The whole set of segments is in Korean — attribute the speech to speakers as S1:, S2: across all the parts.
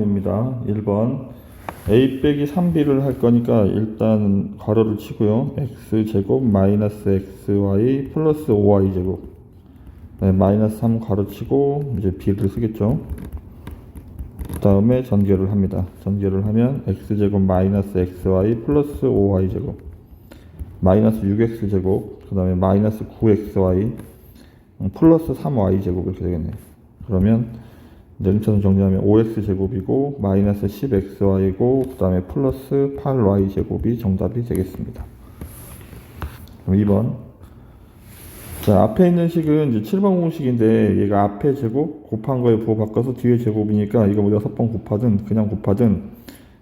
S1: 입니다. 1번 a 빼기 3b를 할 거니까 일단 괄호를 치고요. x제곱 마이너스 xy 플러스 5y제곱, 네, 마이너스 3 괄호 치고 이제 b를 쓰겠죠. 그 다음에 전개를 합니다. 전개를 하면 x제곱 마이너스 xy 플러스 5y제곱 마이너스 6x제곱, 그 다음에 마이너스 9xy 플러스 3y제곱 이렇게 되겠네요. 그러면 내림차순 정리하면 5x제곱이고 마이너스 10xy고 그 다음에 플러스 8y제곱이 정답이 되겠습니다. 그럼 2번. 자, 앞에 있는 식은 이제 7번 공식인데 얘가 앞에 제곱 곱한 거에 부호 바꿔서 뒤에 제곱이니까 이거 뭐 6번 곱하든 그냥 곱하든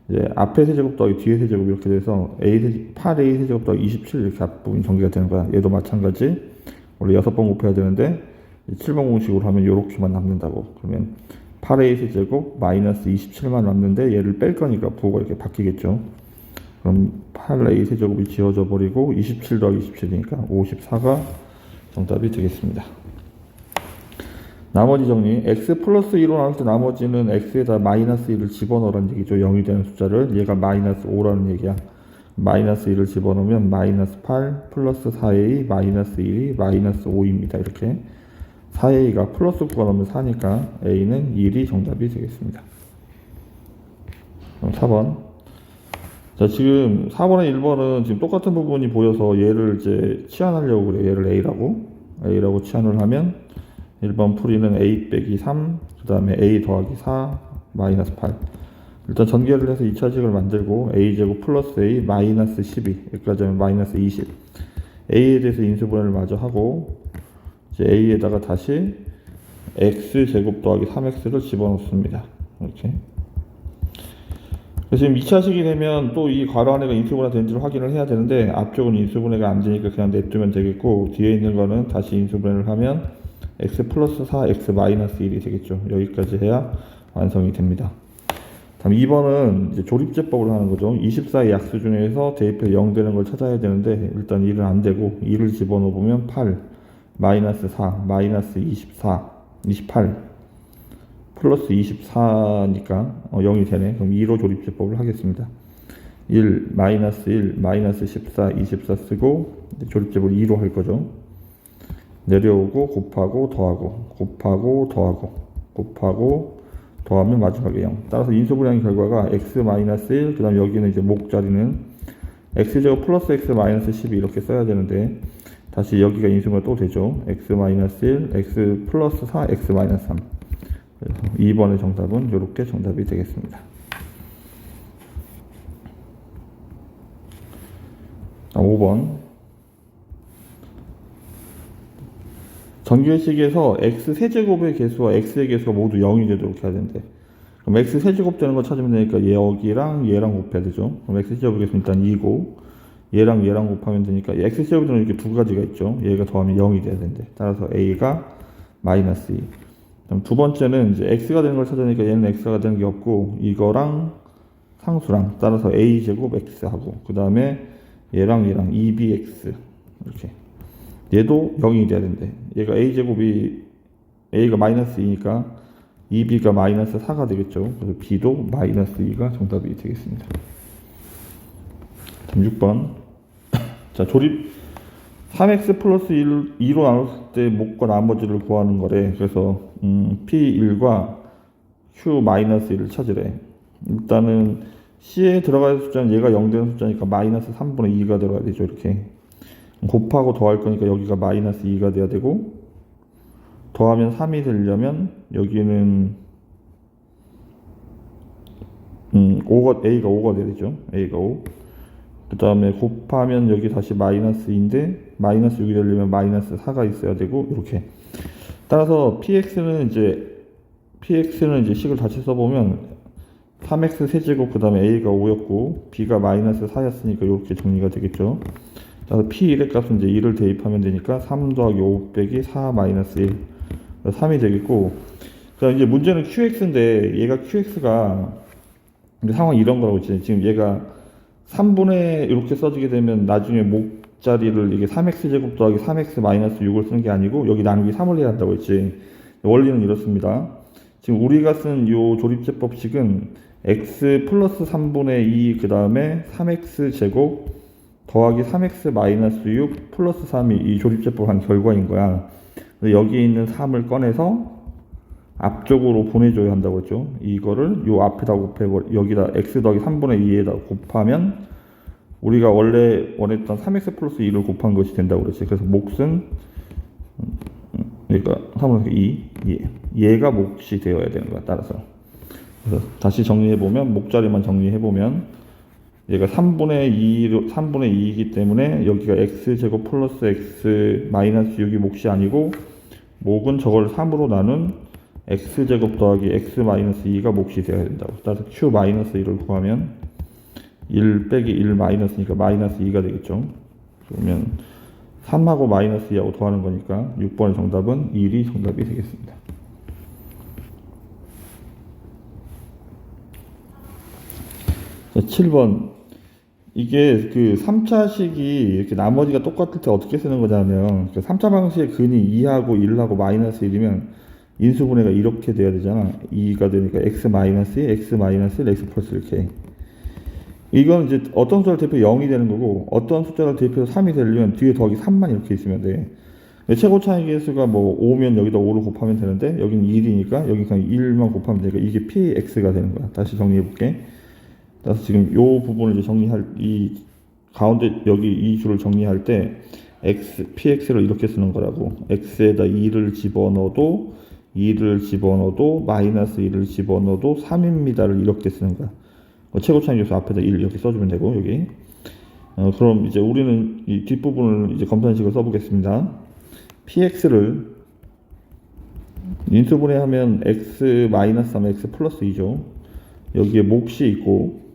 S1: 이제 앞에 세제곱 더하기 뒤에 세제곱 이렇게 돼서 8a 세제곱 더하기 27 이렇게 앞부분이 전개가 되는 거야. 얘도 마찬가지. 원래 6번 곱해야 되는데 7번 공식으로 하면 이렇게만 남는다고. 그러면 8a 세제곱 마이너스 27만 남는데 얘를 뺄 거니까 부호가 이렇게 바뀌겠죠. 그럼 8a 세제곱이 지워져 버리고 27 더하기 27이니까 54가 정답이 되겠습니다. 나머지 정리. x 플러스 1로 나올 때 나머지는 x에다 마이너스 1을 집어넣으라는 얘기죠. 0이 되는 숫자를. 얘가 마이너스 5라는 얘기야. 마이너스 1을 집어넣으면 마이너스 8 플러스 4a 마이너스 1이 마이너스 5입니다. 이렇게 4a가 플러스 9가 넘으면 4니까 a는 1이 정답이 되겠습니다. 그럼 4번. 자, 지금 4번에 1번은 지금 똑같은 부분이 보여서 얘를 이제 치환하려고 그래요. 얘를 a라고 치환을 하면 1번 풀이는 a 빼기 3, 그 다음에 a 더하기 4, 마이너스 8. 일단 전개를 해서 2차식을 만들고 a제곱 플러스 a 마이너스 12, 여기까지 하면 마이너스 20. a에 대해서 인수분해를 마저 하고 이제 a에다가 다시 x제곱 더하기 3x를 집어넣습니다. 이렇게. 그래서 지금 2차식이 되면 또 이 괄호 안에가 인수분해가 되는지를 확인을 해야 되는데 앞쪽은 인수분해가 안 되니까 그냥 냅두면 되겠고 뒤에 있는 거는 다시 인수분해를 하면 x 플러스 4, x 마이너스 1이 되겠죠. 여기까지 해야 완성이 됩니다. 다음 2번은 이제 조립제법을 하는 거죠. 24의 약수 중에서 대입해서 0 되는 걸 찾아야 되는데 일단 1은 안 되고 2를 집어넣어 보면 8, 마이너스 4, 마이너스 24, 28 플러스 24니까 0이 되네. 그럼 2로 조립제법을 하겠습니다. 1, 마이너스 1, 마이너스 14, 24 쓰고 조립제법을 2로 할 거죠. 내려오고 곱하고 더하고 곱하고 더하고 곱하고 더하면 마지막에 0. 따라서 인수분해한 결과가 x 마이너스 1, 그 다음 여기는 이제 목 자리는 x제곱 플러스 x 마이너스 12 이렇게 써야 되는데 다시 여기가 인수분해 또 되죠. x 마이너스 1, x 플러스 4, x 마이너스 3. 그래서 2번의 정답은 이렇게 정답이 되겠습니다. 5번. 전개식에서 x 세제곱의 개수와 x의 개수가 모두 0이 되도록 해야 되는데 그럼 x 세제곱 되는 거 찾으면 되니까 여기랑 얘랑 곱해야 되죠. 그럼 x 세제곱의 개수는 일단 2고 얘랑 곱하면 되니까 x 세제곱은 이렇게 두 가지가 있죠. 얘가 더하면 0이 돼야 되는데 따라서 a가 마이너스 2. 그럼 두 번째는 이제 x가 되는 걸 찾으니까 얘는 x가 되는 게 없고 이거랑 상수랑 따라서 a제곱 x하고 그 다음에 얘랑 2bx 이렇게 얘도 0이 돼야 되는데 얘가 a제곱이 a가 마이너스 2니까 2b가 마이너스 4가 되겠죠. 그래서 b도 마이너스 2가 정답이 되겠습니다. 6번. 자, 조립 3x 플러스 2로 나눴을 때 목과 나머지를 구하는 거래. 그래서 p1과 q-1을 찾으래. 일단은 c에 들어가야 될 숫자는 얘가 0 되는 숫자니까 마이너스 3분의 2가 들어가야 되죠. 이렇게 곱하고 더할 거니까 여기가 마이너스 2가 돼야 되고 더하면 3이 되려면 여기는 a가 5가 돼야 되죠. a가 5. 그 다음에 곱하면 여기 다시 마이너스 2인데 마이너스 6이 되려면 마이너스 4가 있어야 되고 이렇게. 따라서 px는 이제 식을 다시 써보면 3x 세제곱 그 다음에 a가 5였고 b가 마이너스 4였으니까 이렇게 정리가 되겠죠. 따라서 p1의 값은 이제 1을 대입하면 되니까 3 더하기 5 빼기 4 마이너스 1 3이 되겠고 그 다음 이제 문제는 qx인데 얘가 qx가 상황이 이런 거라고 있지. 지금 얘가 3분의 이렇게 써지게 되면 나중에 목자리를 이게 3x제곱 더하기 3x 마이너스 6을 쓰는 게 아니고 여기 나누기 3을 해야 한다고 했지. 원리는 이렇습니다. 지금 우리가 쓴 요 조립제법식은 x 플러스 3분의 2 그 다음에 3x 제곱 더하기 3x 마이너스 6 플러스 3이 이 조립제법 한 결과인 거야. 여기 있는 3을 꺼내서 앞쪽으로 보내줘야 한다고 했죠. 이거를 요 앞에다 여기다 x 더하기 3분의 2에다 곱하면 우리가 원래 원했던 3x 플러스 2를 곱한 것이 된다고 그랬지. 그래서 몫은 그러니까 3분의 2 얘가 몫이 되어야 되는 거야. 따라서 그래서 다시 정리해보면 목자리만 정리해보면 얘가 3분의 2이기 때문에 여기가 x제곱 플러스 x 마이너스 6이 몫이 아니고 몫은 저걸 3으로 나눈 x제곱 더하기 x 마이너스 2가 몫이 되어야 된다고. 따라서 q 마이너스 1을 구하면 1 빼기 1 마이너스니까 마이너스 2가 되겠죠. 그러면 3하고 마이너스 2하고 더하는 거니까 6번의 정답은 1이 정답이 되겠습니다. 자, 7번. 이게 그 3차식이 이렇게 나머지가 똑같을 때 어떻게 쓰는 거냐면, 그 3차 방식의 근이 2하고 1하고 마이너스 1이면 인수분해가 이렇게 돼야 되잖아. 2가 되니까 x 마이너스 2, x 마이너스 1, x 플러스 이렇게. 이건 이제 어떤 숫자를 대표 0이 되는 거고, 어떤 숫자를 대표해서 3이 되려면 뒤에 더하기 3만 이렇게 있으면 돼. 최고 차이 계수가 뭐 5면 여기다 5를 곱하면 되는데, 여기는 1이니까 여기 그냥 1만 곱하면 되니까 이게 px가 되는 거야. 다시 정리해 볼게. 그래서 지금 요 부분을 이제 정리할, 이 가운데 여기 이 줄을 정리할 때 px를 이렇게 쓰는 거라고. x에다 2를 집어넣어도 마이너스 2를 집어넣어도 3입니다를 이렇게 쓰는 거야. 최고 차이 계수 앞에다 1 이렇게 써주면 되고, 여기. 그럼 이제 우리는 이 뒷부분을 이제 검산식을 써보겠습니다. px를 인수분해하면 x 마이너스 3, x 플러스 2죠. 여기에 몫이 있고,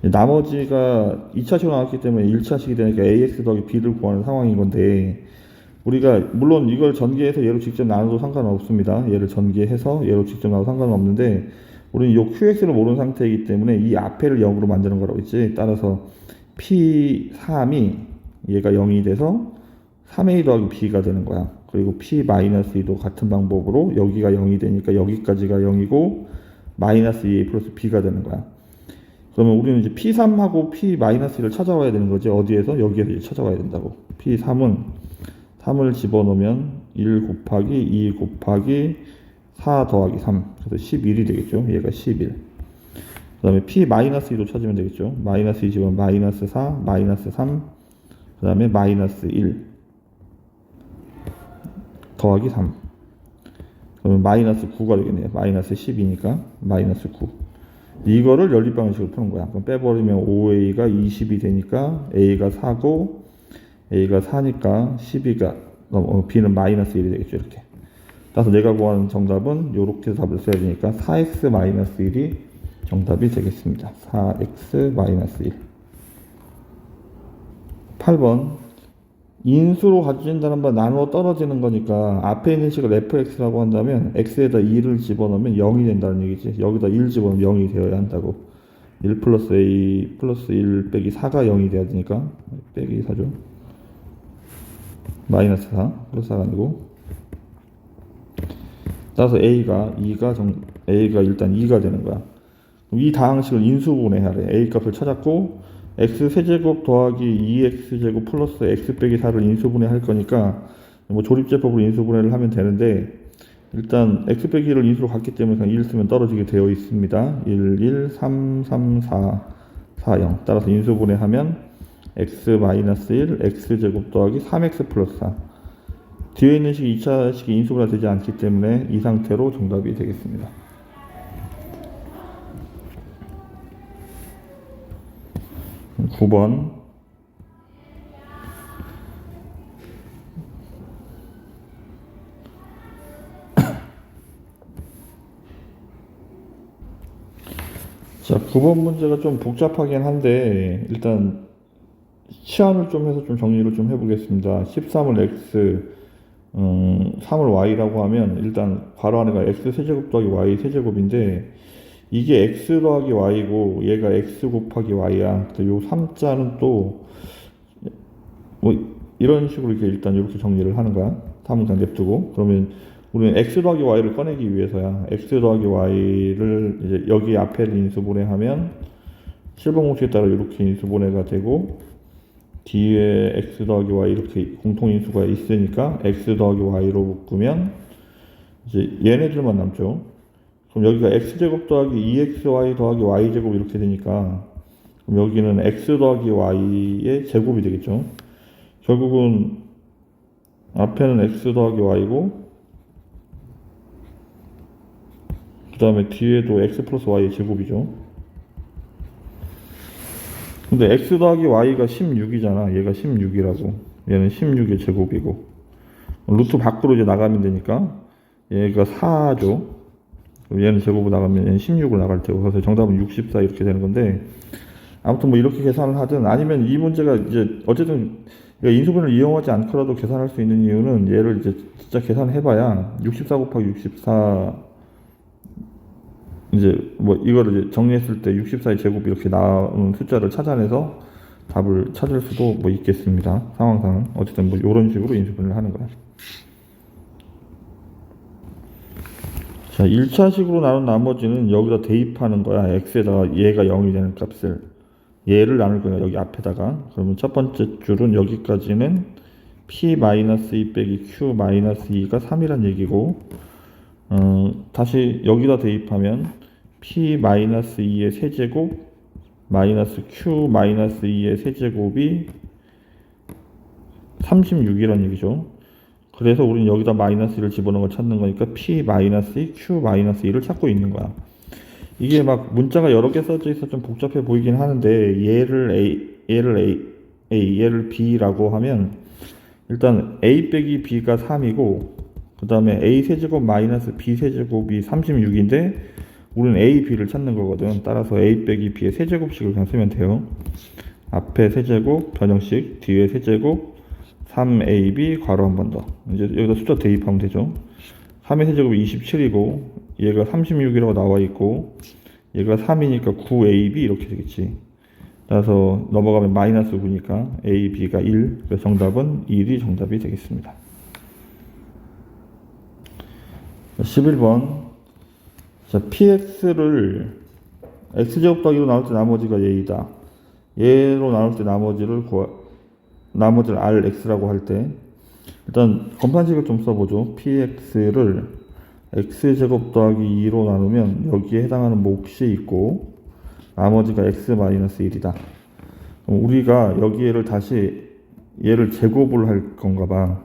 S1: 나머지가 2차식으로 나왔기 때문에 1차식이 되니까 ax 더하기 b를 구하는 상황인 건데, 우리가 물론 이걸 전개해서 얘로 직접 나눠도 상관없습니다. 얘를 전개해서 얘로 직접 나눠도 상관은 없는데, 우리는 이 qx를 모르는 상태이기 때문에 이 앞에를 0으로 만드는 거라고 했지. 따라서 p3이 얘가 0이 돼서 3a 더하기 b가 되는 거야. 그리고 p-2도 같은 방법으로 여기가 0이 되니까 여기까지가 0이고 마이너스 2a 플러스 b가 되는 거야. 그러면 우리는 이제 p3하고 p-1을 찾아와야 되는 거지. 어디에서? 여기에서 이제 찾아와야 된다고. p3은 3을 집어넣으면 1 곱하기 2 곱하기 4 더하기 3. 그래서 11이 되겠죠. 얘가 11. 그 다음에 p-2도 찾으면 되겠죠. 마이너스 2 집어넣으면 마이너스 4, 마이너스 3, 그 다음에 마이너스 1 더하기 3. 그러면 마이너스 9가 되겠네요. 마이너스 10이니까 마이너스 9. 이거를 연립방식으로 푸는 거야. 그럼 빼버리면 5a가 20이 되니까 a가 4고 a가 4니까 12가 b는 마이너스 1이 되겠죠. 이렇게. 따라서 내가 구하는 정답은 이렇게 답을 써야 되니까 4x 마이너스 1이 정답이 되겠습니다. 4x 마이너스 1. 8번. 인수로 가져진다는 바 나누어 떨어지는 거니까 앞에 있는 식을 fx라고 한다면 x에다 2를 집어넣으면 0이 된다는 얘기지. 여기다 1 집어넣으면 0이 되어야 한다고. 1 플러스 a 플러스 1 빼기 4가 0이 돼야 되니까 빼기 4죠. 마이너스 4 플러스 4가 아니고. 따라서 a가 일단 2가 되는 거야. 그럼 이 다항식을 인수분해해야 돼. a 값을 찾았고 x 세제곱 더하기 2x제곱 플러스 x 빼기 4를 인수분해 할 거니까 뭐 조립제법으로 인수분해를 하면 되는데, 일단 x 빼기 1을 인수로 갔기 때문에 그냥 1 쓰면 떨어지게 되어 있습니다. 1, 1, 3, 3, 4, 4, 0. 따라서 인수분해하면 x 마이너스 1, x제곱 더하기 3x 플러스 4. 뒤에 있는 식이 2차식이 인수분해가 되지 않기 때문에 이 상태로 정답이 되겠습니다. 9번. 자, 9번 문제가 좀 복잡하긴 한데 일단 치환을 좀 해서 좀 정리를 좀 해보겠습니다. 13을 x, 3을 y라고 하면 일단 괄호 안에가 x 세제곱 더하기 y 세제곱인데, 이게 x 더하기 y고 얘가 x 곱하기 y야. 요 3자는 또 뭐 이런 식으로 이렇게 일단 이렇게 정리를 하는 거야. 3은 그냥 냅두고. 그러면 우리는 x 더하기 y를 꺼내기 위해서야. x 더하기 y를 이제 여기 앞에를 인수분해하면 실분 공식에 따라 이렇게 인수분해가 되고, 뒤에 x 더하기 y 이렇게 공통인수가 있으니까 x 더하기 y로 묶으면 이제 얘네들만 남죠. 그럼 여기가 x제곱 더하기 2xy 더하기 y제곱 이렇게 되니까, 그럼 여기는 x 더하기 y의 제곱이 되겠죠. 결국은 앞에는 x 더하기 y고, 그 다음에 뒤에도 x 플러스 y의 제곱이죠. 근데 x 더하기 y가 16이잖아. 얘가 16이라고. 얘는 16의 제곱이고. 루트 밖으로 이제 나가면 되니까 얘가 4죠. 얘는 제곱으로 나가면 얘는 16으로 나갈 테고. 그래서 정답은 64 이렇게 되는 건데, 아무튼 뭐 이렇게 계산을 하든, 아니면 이 문제가 이제 어쨌든 인수분해를 이용하지 않더라도 계산할 수 있는 이유는, 얘를 이제 진짜 계산해봐야 64 곱하기 64, 이제 뭐 이거를 이제 정리했을 때 64의 제곱 이렇게 나오는 숫자를 찾아내서 답을 찾을 수도 뭐 있겠습니다. 상황상은. 어쨌든 뭐 이런 식으로 인수분해를 하는 거야. 자, 1차식으로 나눈 나머지는 여기다 대입하는 거야. x에다가 얘가 0이 되는 값을, 얘를 나눌 거야. 여기 앞에다가. 그러면 첫 번째 줄은 여기까지는 p-2 빼기 q-2가 3이란 얘기고, 다시 여기다 대입하면 p-2의 세제곱 마이너스 q-2의 세제곱이 36이란 얘기죠. 그래서 우리는 여기다 마이너스 1을 집어넣은 걸 찾는 거니까 p-2, q-2를 찾고 있는 거야. 이게 막 문자가 여러 개 써져 있어 좀 복잡해 보이긴 하는데, 얘를 b라고 하면, 일단 a 빼기 b가 3이고, 그 다음에 a 세제곱 마이너스 b 세제곱이 36인데 우리는 a, b를 찾는 거거든. 따라서 a 빼기 b의 세제곱식을 그냥 쓰면 돼요. 앞에 세제곱 변형식, 뒤에 세제곱 3ab 괄호 한 번 더. 이제 여기다 숫자 대입하면 되죠. 3의 세제곱이 27이고 얘가 36이라고 나와 있고 얘가 3이니까 9ab 이렇게 되겠지. 따라서 넘어가면 마이너스 9니까 ab가 1. 그래서 정답은 1이 정답이 되겠습니다. 11번. 자, px를 x제곱 더하기로 나눌 때 나머지가 얘이다. 얘로 나눌 때 나머지를 rx라고 할 때, 일단 검산식을 좀 써보죠. px를 x제곱 더하기 2로 나누면 여기에 해당하는 몫이 있고 나머지가 x-1이다. 그럼 우리가 여기를 다시 얘를 제곱을 할 건가 봐.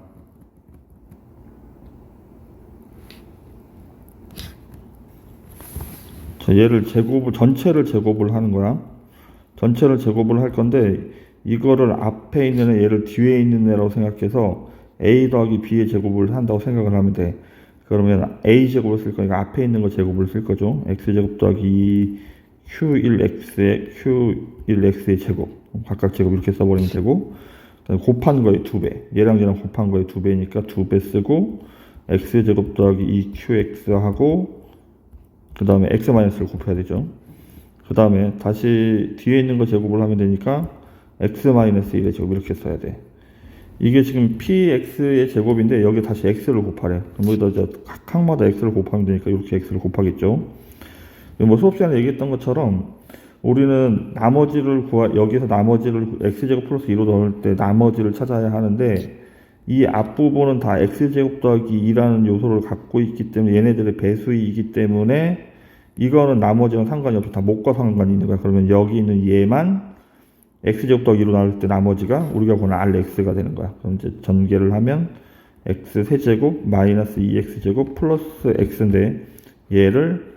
S1: 자, 얘를 전체를 제곱을 하는 거야. 전체를 제곱을 할 건데, 이거를 앞에 있는 애, 얘를 뒤에 있는 애라고 생각해서 a 더하기 b의 제곱을 한다고 생각을 하면 돼. 그러면 a 제곱을 쓸 거니까 앞에 있는 거 제곱을 쓸 거죠. x제곱 더하기 q1x의 q1x의 제곱, 각각 제곱 이렇게 써버리면 되고, 곱한 거에 2배, 얘랑 얘랑 곱한 거에 2배니까 2배 쓰고, x제곱 더하기 2qx 하고, 그 다음에 x-를 곱해야 되죠. 그 다음에 다시 뒤에 있는 거 제곱을 하면 되니까 x-1의 제곱 이렇게 써야 돼. 이게 지금 px의 제곱인데 여기 다시 x를 곱하래. 그럼 여기다 각 항마다 x를 곱하면 되니까 이렇게 x를 곱하겠죠. 뭐 수업 시간에 얘기했던 것처럼 우리는 여기서 나머지를 x제곱 플러스 2로 넣을 때 나머지를 찾아야 하는데, 이 앞부분은 다 x제곱 더하기 2라는 요소를 갖고 있기 때문에 얘네들의 배수이기 때문에 이거는 나머지랑 상관이 없어. 다 몫과 상관이 있는 거야. 그러면 여기 있는 얘만 x제곱 더하기 2로 나눌 때 나머지가 우리가 보는 rx가 되는 거야. 그럼 이제 전개를 하면 x 세제곱 마이너스 2x제곱 플러스 x인데, 얘를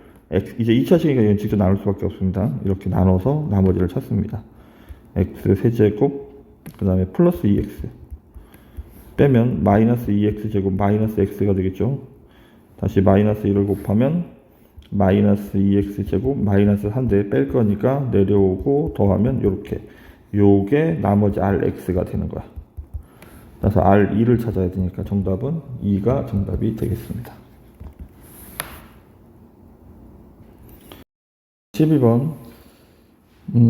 S1: 이제 2차식이니까 얘는 직접 나눌 수밖에 없습니다. 이렇게 나눠서 나머지를 찾습니다. x 세제곱 그 다음에 플러스 2x 빼면 마이너스 2x제곱 마이너스 x가 되겠죠. 다시 마이너스 1을 곱하면 마이너스 2x제곱 마이너스 1대 뺄 거니까 내려오고 더하면 이렇게, 요게 나머지 rx가 되는 거야. 그래서 r2를 찾아야 되니까 정답은 2가 정답이 되겠습니다. 12번.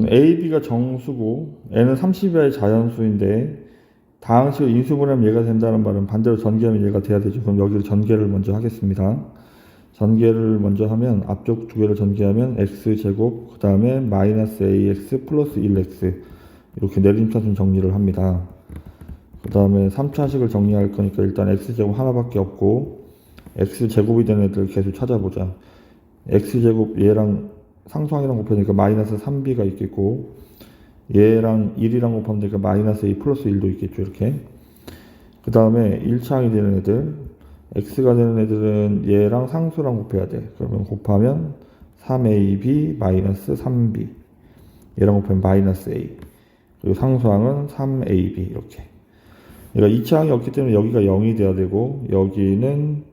S1: a, b가 정수고 n은 30이하의 자연수인데 다항식을 인수분해하면 얘가 된다는 말은 반대로 전개하면 얘가 돼야 되죠. 그럼 여기를 전개를 먼저 하겠습니다. 전개를 먼저 하면 앞쪽 두 개를 전개하면 x제곱 그 다음에 마이너스 ax 플러스 1x 이렇게 내림차순 정리를 합니다. 그 다음에 3차식을 정리할 거니까 일단 x제곱 하나밖에 없고 x제곱이 되는 애들 계속 찾아보자. x제곱 얘랑 상수항이랑 곱하니까 마이너스 3b가 있겠고 얘랑 1이랑 곱하면 되니까 마이너스 a 플러스 1도 있겠죠. 이렇게 그 다음에 1차항이 되는 애들 x가 되는 애들은 얘랑 상수랑 곱해야 돼. 그러면 곱하면 3ab 마이너스 3b 얘랑 곱하면 마이너스 a 그리고 상수항은 3ab 이렇게. 그러니까 2차항이 없기 때문에 여기가 0이 돼야 되고 여기는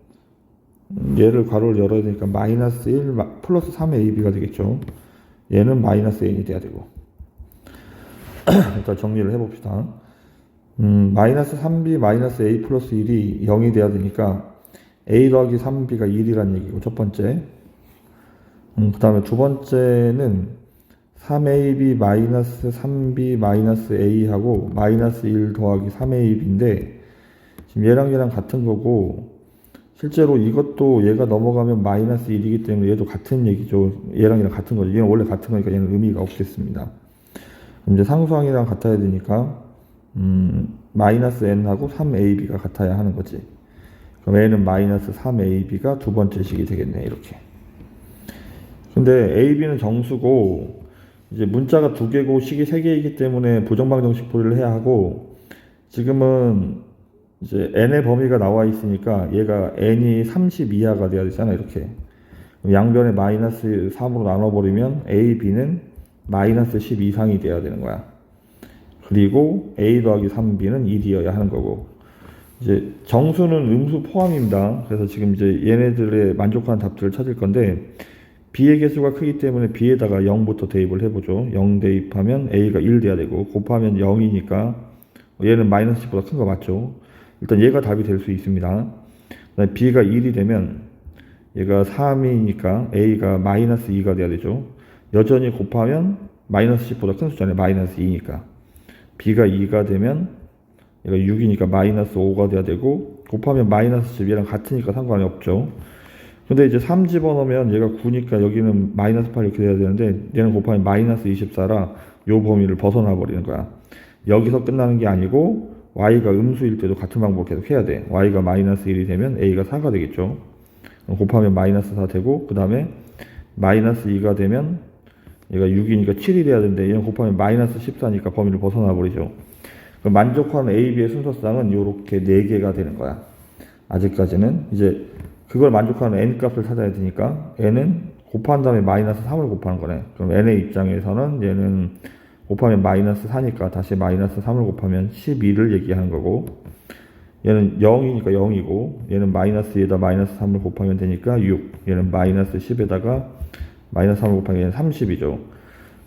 S1: 얘를 괄호를 열어야 되니까 마이너스 1 플러스 3ab가 되겠죠. 얘는 마이너스 n이 돼야 되고. 일단 정리를 해봅시다. 마이너스 3b 마이너스 a 플러스 1이 0이 돼야 되니까 a 더하기 3b가 1이란 얘기고 첫 번째. 그 다음에 두 번째는 3ab 마이너스 3b 마이너스 a하고 마이너스 1 더하기 3ab인데 지금 얘랑 같은 거고 실제로 이것도 얘가 넘어가면 마이너스 1이기 때문에 얘도 같은 얘기죠. 얘랑 같은 거죠. 얘는 원래 같은 거니까 얘는 의미가 없겠습니다. 그럼 이제 상수항이랑 같아야 되니까 마이너스 n하고 3ab가 같아야 하는 거지. 그럼 a는 마이너스 3ab가 두 번째 식이 되겠네. 이렇게. 근데 ab는 정수고 이제 문자가 두 개고 식이 세 개이기 때문에 부정방정식 풀이를 해야 하고 지금은 이제 n의 범위가 나와 있으니까 얘가 n이 30 이하가 돼야 되잖아. 이렇게. 양변에 마이너스 3으로 나눠버리면 a, b는 마이너스 10 이상이 돼야 되는 거야. 그리고 a 더하기 3b는 1이어야 하는 거고 이제 정수는 음수 포함입니다. 그래서 지금 이제 얘네들의 만족하는 답들을 찾을 건데 b의 개수가 크기 때문에 b에다가 0부터 대입을 해보죠. 0 대입하면 a가 1 돼야 되고 곱하면 0이니까 얘는 마이너스 10보다 큰 거 맞죠? 일단 얘가 답이 될 수 있습니다. 그다음에 b가 1이 되면 얘가 3이니까 a가 마이너스 2가 돼야 되죠. 여전히 곱하면 마이너스 10보다 큰 숫자네. 마이너스 2니까 b가 2가 되면 얘가 6이니까 마이너스 5가 돼야 되고 곱하면 마이너스 10 얘랑 같으니까 상관이 없죠. 근데 이제 3 집어넣으면 얘가 9니까 여기는 마이너스 8 이렇게 돼야 되는데 얘는 곱하면 마이너스 24라 요 범위를 벗어나 버리는 거야. 여기서 끝나는 게 아니고 y가 음수일 때도 같은 방법을 계속 해야 돼. y가 마이너스 1이 되면 a가 4가 되겠죠. 곱하면 마이너스 4 되고 그 다음에 마이너스 2가 되면 얘가 6이니까 7이 돼야 되는데 얘는 곱하면 마이너스 14니까 범위를 벗어나 버리죠. 그럼 만족하는 a, b의 순서쌍은 이렇게 4개가 되는 거야. 아직까지는 이제 그걸 만족하는 n 값을 찾아야 되니까 n은 곱한 다음에 마이너스 3을 곱하는 거네. 그럼 n의 입장에서는 얘는 곱하면 마이너스 4니까 다시 마이너스 3을 곱하면 12를 얘기하는 거고 얘는 0이니까 0이고 얘는 마이너스 2에다 마이너스 3을 곱하면 되니까 6 얘는 마이너스 10에다가 마이너스 3을 곱하면 얘는 30이죠.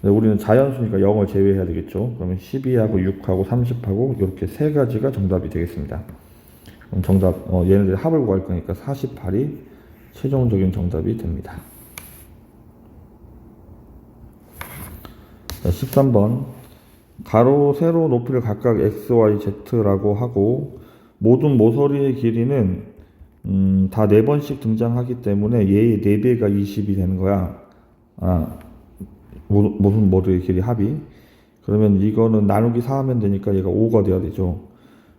S1: 우리는 자연수니까 0을 제외해야 되겠죠. 그러면 12하고 6하고 30하고 이렇게 세 가지가 정답이 되겠습니다. 그럼 정답 얘네들 합을 구할 거니까 48이 최종적인 정답이 됩니다. 13번 가로 세로 높이를 각각 x, y, z라고 하고 모든 모서리의 길이는 다 4번씩 등장하기 때문에 얘의 4배가 20이 되는 거야. 모든 모서리의 길이 합이. 그러면 이거는 나누기 4 하면 되니까 얘가 5가 돼야 되죠.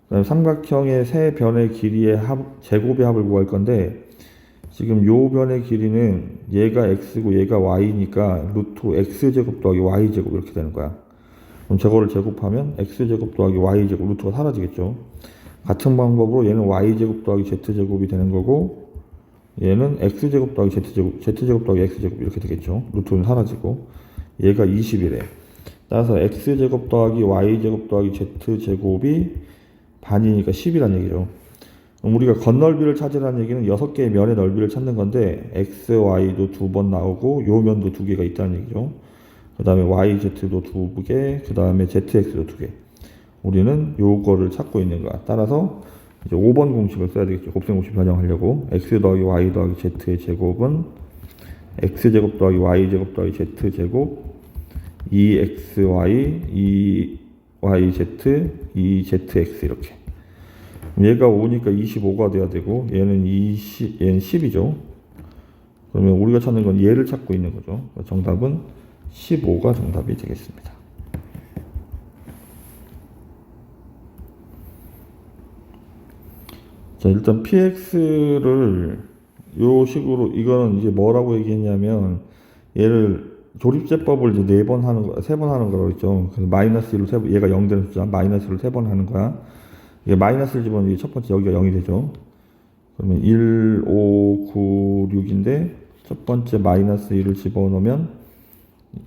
S1: 그다음에 삼각형의 세 변의 길이의 제곱의 합을 구할 건데 지금 요 변의 길이는 얘가 x고 얘가 y니까 루트 x제곱 더하기 y제곱 이렇게 되는 거야. 그럼 저거를 제곱하면 x제곱 더하기 y제곱 루트가 사라지겠죠. 같은 방법으로 얘는 y제곱 더하기 z제곱이 되는 거고 얘는 x제곱 더하기 z제곱 더하기 x제곱 이렇게 되겠죠. 루트는 사라지고 얘가 20이래. 따라서 x제곱 더하기 y제곱 더하기 z제곱이 반이니까 10이란 얘기죠. 우리가 건널비를 찾으라는 얘기는 6개의 면의 넓이를 찾는 건데 x, y도 2번 나오고 요 면도 2개가 있다는 얘기죠. 그 다음에 y, z도 2개, 그 다음에 zx도 2개. 우리는 요거를 찾고 있는 거야. 따라서 이제 5번 공식을 써야 되겠죠. 곱셈 공식 변형하려고 x 더하기 y 더하기 z의 제곱은 x제곱 더하기 y제곱 더하기 z제곱 2xy YZ, EZX 이렇게. 얘가 5니까 25가 돼야 되고 얘는 10이죠. 그러면 우리가 찾는 건 얘를 찾고 있는 거죠. 정답은 15가 정답이 되겠습니다. 자, 일단 px를 요 식으로, 이거는 이제 뭐라고 얘기했냐면 얘를 조립제법을 이제 4번 하는 거, 3번 하는 거라고 했죠. 그래서 마이너스 1로 얘가 0 되는 숫자, 마이너스 1로 3번 하는 거야. 이게 마이너스를 집어넣으면 첫 번째 여기가 0이 되죠. 그러면 1, 5, 9, 6인데 첫 번째 마이너스 1을 집어넣으면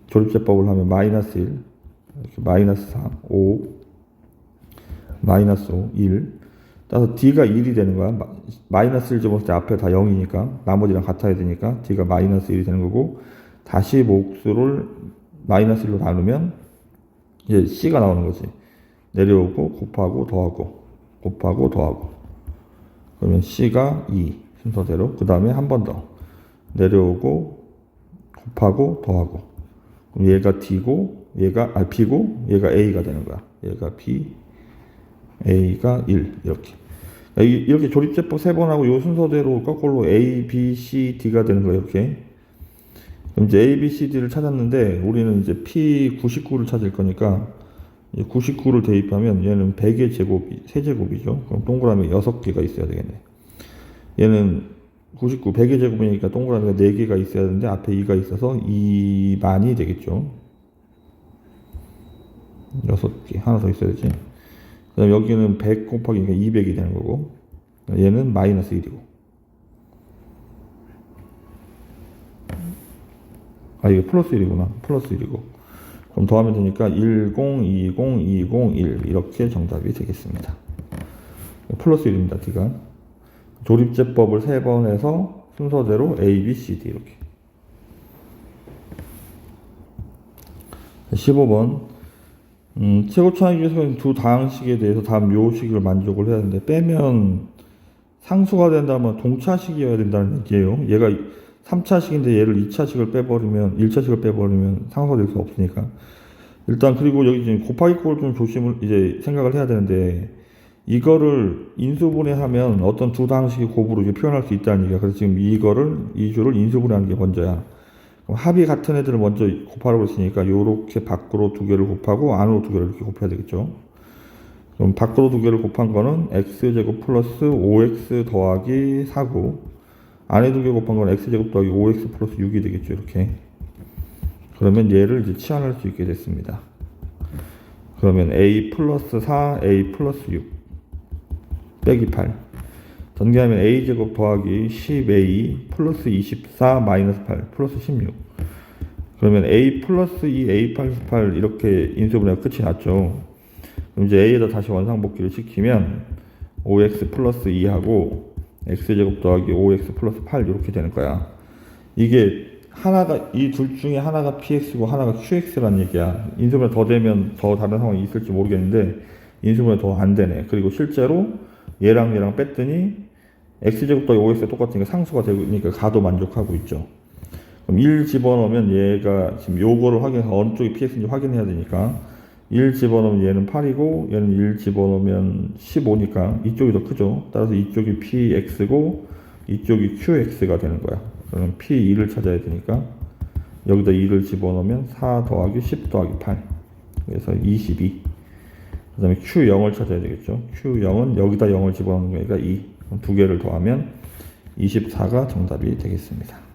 S1: 조립제법을 하면 마이너스 1, 이렇게 마이너스 4, 5, 마이너스 5, 1. 따라서 D가 1이 되는 거야. 마이너스 1 집어넣을 때 앞에 다 0이니까 나머지랑 같아야 되니까 D가 마이너스 1이 되는 거고, 다시 목수를 마이너스 1로 나누면 이제 C가 나오는 거지. 내려오고 곱하고 더하고 곱하고 더하고, 그러면 C가 2 순서대로. 그 다음에 한 번 더 내려오고 곱하고 더하고, 그럼 얘가 D고 얘가 B고 얘가 A가 되는 거야. 얘가 B, A가 1 이렇게. 이렇게 조립제법 3번 하고 요 순서대로 거꾸로 A, B, C, D가 되는 거예요. 이렇게. 그럼 이제 A, B, C, D를 찾았는데 우리는 이제 P99를 찾을 거니까 99를 대입하면 얘는 100의 제곱이 3제곱이죠. 그럼 동그라미 6개가 있어야 되겠네. 얘는 99, 100의 제곱이니까 동그라미가 4개가 있어야 되는데 앞에 2가 있어서 2만이 되겠죠. 6개, 하나 더 있어야지. 그 다음에 여기는 100 곱하기 200이 되는 거고, 얘는 마이너스 1이고. 이게 플러스 1이구나. 플러스 1이고. 그럼 더하면 되니까 10, 20, 20, 1 이렇게 정답이 되겠습니다. 플러스 1입니다. D가. 조립제법을 3번 해서 순서대로 A, B, C, D 이렇게. 15번. 최고차항기에서는 두 다항식에 대해서 다음 요식을 만족을 해야 되는데, 빼면 상수가 된다면 동차식이어야 된다는 얘기예요. 얘가 3차식인데 얘를 2차식을 빼버리면, 1차식을 빼버리면 상수가 될 수 없으니까. 일단, 그리고 여기 지금 곱하기 꼴 좀 조심을, 이제 생각을 해야 되는데, 이거를 인수분해하면 어떤 두 다항식의 곱으로 이제 표현할 수 있다는 얘기야. 그래서 지금 이 주를 인수분해하는 게 먼저야. 그럼 합이 같은 애들을 먼저 곱하라고 했으니까 요렇게 밖으로 2개를 곱하고 안으로 2개를 이렇게 곱해야 되겠죠. 그럼 밖으로 2개를 곱한 거는 x제곱 플러스 5x 더하기 4고, 안에 2개 곱한 건 x제곱 더하기 5x 플러스 6이 되겠죠. 이렇게. 그러면 얘를 이제 치환할 수 있게 됐습니다. 그러면 a 플러스 4, a 플러스 6 빼기 8. 전개하면 a제곱 더하기 10a 플러스 24 마이너스 8 플러스 16. 그러면 a 플러스 2, a 플러스 8 이렇게 인수분해가 끝이 났죠. 그럼 이제 a에다 다시 원상복귀를 시키면 5x 플러스 2하고 x제곱 더하기 5x 플러스 8 이렇게 되는 거야. 이게 하나가, 이 둘 중에 하나가 px고 하나가 qx라는 얘기야. 인수분해 더 되면 더 다른 상황이 있을지 모르겠는데 인수분해 더 안 되네. 그리고 실제로 얘랑 얘랑 뺐더니 x제곱 더하기 5x가 똑같으니까 상수가 되니까 가도 만족하고 있죠. 그럼 1 집어넣으면 얘가 지금 요거를 확인해서 어느 쪽이 px인지 확인해야 되니까 1 집어넣으면 얘는 8이고 얘는 1 집어넣으면 15니까 이쪽이 더 크죠. 따라서 이쪽이 px고 이쪽이 qx가 되는 거야. 그러면 p2를 찾아야 되니까 여기다 2를 집어넣으면 4 더하기 10 더하기 8 그래서 22. 그 다음에 q0을 찾아야 되겠죠. q0은 여기다 0을 집어넣는 거니까 2. 그럼 2개를 더하면 24가 정답이 되겠습니다.